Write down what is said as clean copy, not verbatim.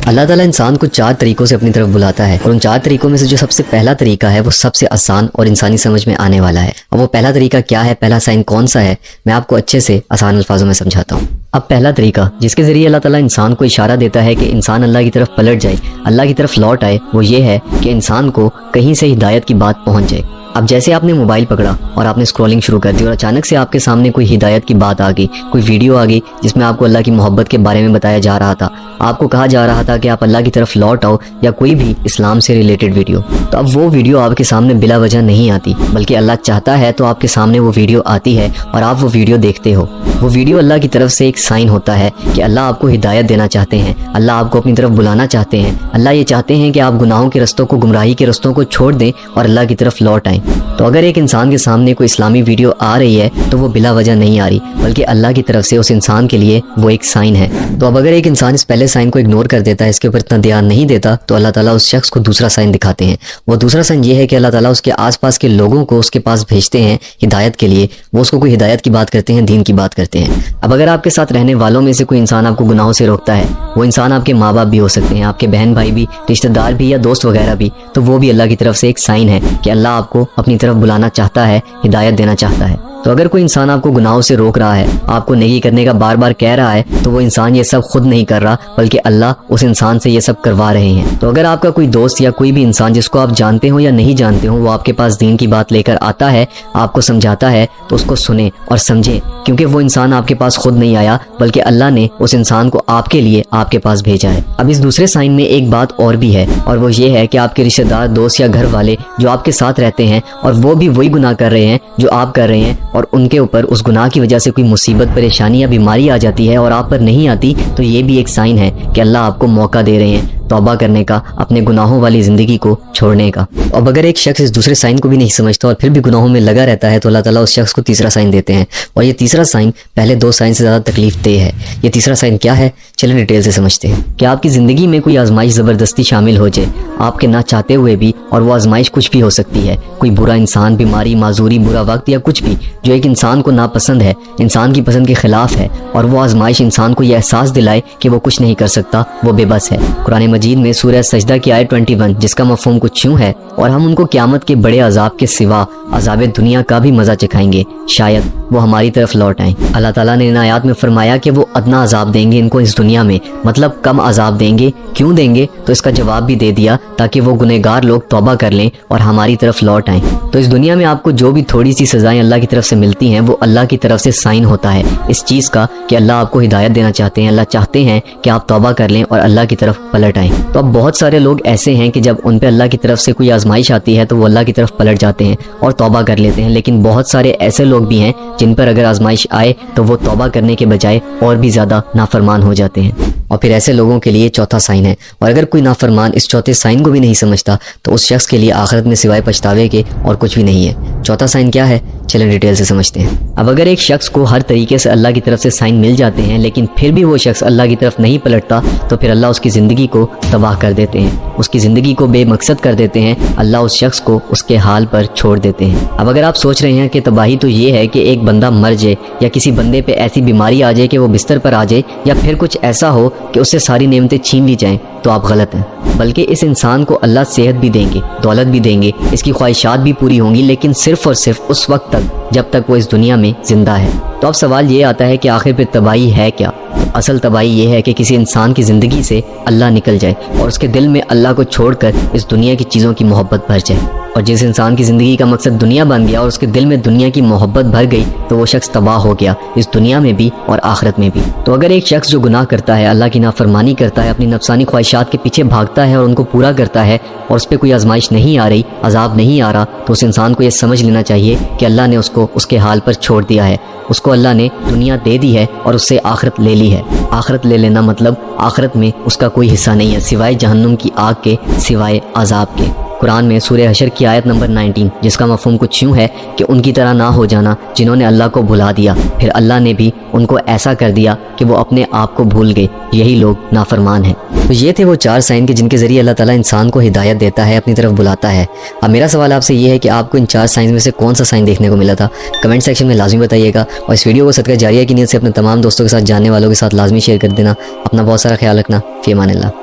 اللہ تعالیٰ انسان کو 4 طریقوں سے اپنی طرف بلاتا ہے، اور ان 4 طریقوں میں سے جو سب سے پہلا طریقہ ہے وہ سب سے آسان اور انسانی سمجھ میں آنے والا ہے۔ اور وہ پہلا طریقہ کیا ہے، پہلا سائن کون سا ہے، میں آپ کو اچھے سے آسان الفاظوں میں سمجھاتا ہوں۔ اب پہلا طریقہ جس کے ذریعے اللہ تعالیٰ انسان کو اشارہ دیتا ہے کہ انسان اللہ کی طرف پلٹ جائے، اللہ کی طرف لوٹ آئے، وہ یہ ہے کہ انسان کو کہیں سے ہدایت کی بات پہنچ جائے۔ اب جیسے آپ نے موبائل پکڑا اور آپ نے اسکرولنگ شروع کر دی اور اچانک سے آپ کے سامنے کوئی ہدایت کی بات آ گئی، کوئی ویڈیو آ گئی جس میں آپ کو اللہ کی محبت کے بارے میں بتایا جا رہا تھا، آپ کو کہا جا رہا تھا کہ آپ اللہ کی طرف لوٹ آؤ، یا کوئی بھی اسلام سے ریلیٹڈ ویڈیو، تو اب وہ ویڈیو آپ کے سامنے بلا وجہ نہیں آتی، بلکہ اللہ چاہتا ہے تو آپ کے سامنے وہ ویڈیو آتی ہے اور آپ وہ ویڈیو دیکھتے ہو۔ وہ ویڈیو اللہ کی طرف سے ایک سائن ہوتا ہے کہ اللہ آپ کو ہدایت دینا چاہتے ہیں، اللہ آپ کو اپنی طرف بلانا چاہتے ہیں، اللہ یہ چاہتے ہیں کہ آپ گناہوں کے رستوں کو، گمراہی کے رستوں کو چھوڑ دیں اور اللہ کی طرف لوٹ آئیں۔ تو اگر ایک انسان کے سامنے کوئی اسلامی ویڈیو آ رہی ہے تو وہ بلا وجہ نہیں آ رہی، بلکہ اللہ کی طرف سے اس انسان کے لیے وہ ایک سائن ہے۔ تو اب اگر ایک انسان اس پہلے سائن کو اگنور کر دیتا ہے، اس کے اوپر اتنا دھیان نہیں دیتا، تو اللہ تعالیٰ اس شخص کو دوسرا سائن دکھاتے ہیں۔ وہ دوسرا سائن یہ ہے کہ اللہ تعالیٰ اس کے آس پاس کے لوگوں کو اس کے پاس بھیجتے ہیں ہدایت کے لیے، وہ اس کو کوئی ہدایت کی بات کرتے ہیں، دین کی بات کرتے ہیں۔ اب اگر آپ کے ساتھ رہنے والوں میں سے کوئی انسان آپ کو گناہوں سے روکتا ہے، وہ انسان آپ کے ماں باپ بھی ہو سکتے ہیں، آپ کے بہن بھائی بھی، رشتہ دار بھی، یا دوست وغیرہ بھی، تو وہ بھی اللہ کی طرف سے ایک سائن ہے کہ اللہ آپ کو اپنی طرف بلانا چاہتا ہے، ہدایت دینا چاہتا ہے۔ تو اگر کوئی انسان آپ کو گناہوں سے روک رہا ہے، آپ کو نیکی کرنے کا بار بار کہہ رہا ہے، تو وہ انسان یہ سب خود نہیں کر رہا، بلکہ اللہ اس انسان سے یہ سب کروا رہے ہیں۔ تو اگر آپ کا کوئی دوست یا کوئی بھی انسان جس کو آپ جانتے ہو یا نہیں جانتے ہو، وہ آپ کے پاس دین کی بات لے کر آتا ہے، آپ کو سمجھاتا ہے، تو اس کو سنیں اور سمجھیں، کیونکہ وہ انسان آپ کے پاس خود نہیں آیا، بلکہ اللہ نے اس انسان کو آپ کے لیے آپ کے پاس بھیجا ہے۔ اب اس دوسرے سائن میں ایک بات اور بھی ہے، اور وہ یہ ہے کہ آپ کے رشتہ دار، دوست یا گھر والے جو آپ کے ساتھ رہتے ہیں اور وہ بھی وہی گناہ کر رہے ہیں جو آپ کر رہے ہیں، اور ان کے اوپر اس گناہ کی وجہ سے کوئی مصیبت، پریشانی یا بیماری آ جاتی ہے اور آپ پر نہیں آتی، تو یہ بھی ایک سائن ہے کہ اللہ آپ کو موقع دے رہے ہیں توبہ کرنے کا، اپنے گناہوں والی زندگی کو چھوڑنے کا۔ اب اگر ایک شخص اس دوسرے سائن کو بھی نہیں سمجھتا اور پھر بھی گناہوں میں لگا رہتا ہے، تو اللہ تعالیٰ اس شخص کو تیسرا سائن دیتے ہیں، اور یہ تیسرا سائن پہلے 2 سائن سے زیادہ تکلیف دہ ہے۔ یہ تیسرا سائن کیا ہے، چلیں ڈیٹیل سے سمجھتے ہیں۔ کہ آپ کی زندگی میں کوئی آزمائش زبردستی شامل ہو جائے، آپ کے نہ چاہتے ہوئے بھی، اور وہ آزمائش کچھ بھی ہو سکتی ہے، کوئی برا انسان، بیماری، معذوری، برا وقت، یا کچھ بھی جو ایک انسان کو ناپسند ہے، انسان کی پسند کے خلاف ہے، اور وہ آزمائش انسان کو یہ احساس دلائے کہ وہ کچھ نہیں کر سکتا، وہ بے بس ہے۔ قرآن مجید میں سورہ سجدہ کی آیت 21، جس کا مفہوم کچھ یوں ہے، اور ہم ان کو قیامت کے بڑے عذاب کے سوا عذاب دنیا کا بھی مزہ چکھائیں گے، شاید وہ ہماری طرف لوٹ آئیں۔ اللہ تعالیٰ نے ان آیات میں فرمایا کہ وہ ادنا عذاب دیں گے ان کو اس دنیا میں، مطلب کم عذاب دیں گے۔ کیوں دیں گے، تو اس کا جواب بھی دے دیا تاکہ وہ گنہگار لوگ توبہ کر لیں اور ہماری طرف لوٹ آئیں۔ تو اس دنیا میں آپ کو جو بھی تھوڑی سی سزائیں اللہ کی طرف سے ملتی ہیں، وہ اللہ کی طرف سے سائن ہوتا ہے اس چیز کا کہ اللہ آپ کو ہدایت دینا چاہتے ہیں، اللہ چاہتے ہیں کہ آپ توبہ کر لیں اور اللہ کی طرف پلٹ آئیں۔ تو اب بہت سارے لوگ ایسے ہیں کہ جب ان پہ اللہ کی طرف سے کوئی آزمائش آتی ہے تو وہ اللہ کی طرف پلٹ جاتے ہیں اور توبہ کر لیتے ہیں، لیکن بہت سارے ایسے لوگ بھی ہیں جن پر اگر آزمائش آئے تو وہ توبہ کرنے کے بجائے اور بھی زیادہ نافرمان ہو جاتے ہیں۔ اور پھر ایسے لوگوں کے لیے چوتھا سائن ہے، اور اگر کوئی نافرمان اس چوتھے سائن کو بھی نہیں سمجھتا تو اس شخص کے لیے آخرت میں سوائے پچھتاوے کے اور کچھ بھی نہیں ہے۔ چوتھا سائن کیا ہے، چلیں ڈیٹیل سے سمجھتے ہیں۔ اب اگر ایک شخص کو ہر طریقے سے اللہ کی طرف سے سائن مل جاتے ہیں، لیکن پھر بھی وہ شخص اللہ کی طرف نہیں پلٹتا، تو پھر اللہ اس کی زندگی کو تباہ کر دیتے ہیں، اس کی زندگی کو بے مقصد کر دیتے ہیں، اللہ اس شخص کو اس کے حال پر چھوڑ دیتے ہیں۔ اب اگر آپ سوچ رہے ہیں کہ تباہی تو یہ ہے کہ ایک بندہ مر جائے، یا کسی بندے پہ ایسی بیماری آ جائے کہ وہ بستر پر آ جائے، یا پھر کچھ ایسا ہو کہ اس سے ساری نعمتیں چھین لی جائیں، تو آپ غلط ہیں۔ بلکہ اس انسان کو اللہ صحت بھی دیں گے، دولت بھی دیں گے، اس کی خواہشات بھی پوری ہوں گی، لیکن صرف اور صرف اس وقت تک جب تک وہ اس دنیا میں زندہ ہے۔ تو اب سوال یہ آتا ہے کہ آخر پہ تباہی ہے کیا؟ اصل تباہی یہ ہے کہ کسی انسان کی زندگی سے اللہ نکل جائے اور اس کے دل میں اللہ کو چھوڑ کر اس دنیا کی چیزوں کی محبت بھر جائے۔ اور جس انسان کی زندگی کا مقصد دنیا بن گیا اور اس کے دل میں دنیا کی محبت بھر گئی، تو وہ شخص تباہ ہو گیا، اس دنیا میں بھی اور آخرت میں بھی۔ تو اگر ایک شخص جو گناہ کرتا ہے، اللہ کی نافرمانی کرتا ہے، اپنی نفسانی خواہشات کے پیچھے بھاگتا ہے اور ان کو پورا کرتا ہے، اور اس پہ کوئی آزمائش نہیں آ رہی، عذاب نہیں آ رہا، تو اس انسان کو یہ سمجھ لینا چاہیے کہ اللہ نے اس کو اس کے حال پر چھوڑ دیا ہے، اس کو اللہ نے دنیا دے دی ہے اور اس سے آخرت لے لی ہے۔ آخرت لے لینا مطلب آخرت میں اس کا کوئی حصہ نہیں ہے سوائے جہنم کی آگ کے، سوائے عذاب کے۔ قرآن میں سورہ حشر کی آیت نمبر 19، جس کا مفہوم کچھ یوں ہے کہ ان کی طرح نہ ہو جانا جنہوں نے اللہ کو بھلا دیا، پھر اللہ نے بھی ان کو ایسا کر دیا کہ وہ اپنے آپ کو بھول گئے، یہی لوگ نافرمان ہیں۔ تو یہ تھے وہ 4 سائن کے جن کے ذریعے اللہ تعالیٰ انسان کو ہدایت دیتا ہے، اپنی طرف بلاتا ہے۔ اب میرا سوال آپ سے یہ ہے کہ آپ کو ان 4 سائن میں سے کون سا سائن دیکھنے کو ملا تھا، کمنٹ سیکشن میں لازمی بتائیے گا، اور اس ویڈیو کو صدقہ جاریہ کی نیت سے اپنے تمام دوستوں کے ساتھ، جاننے والوں کے ساتھ لازمی شیئر کر دینا۔ اپنا بہت سارا خیال رکھنا، فی امان اللہ۔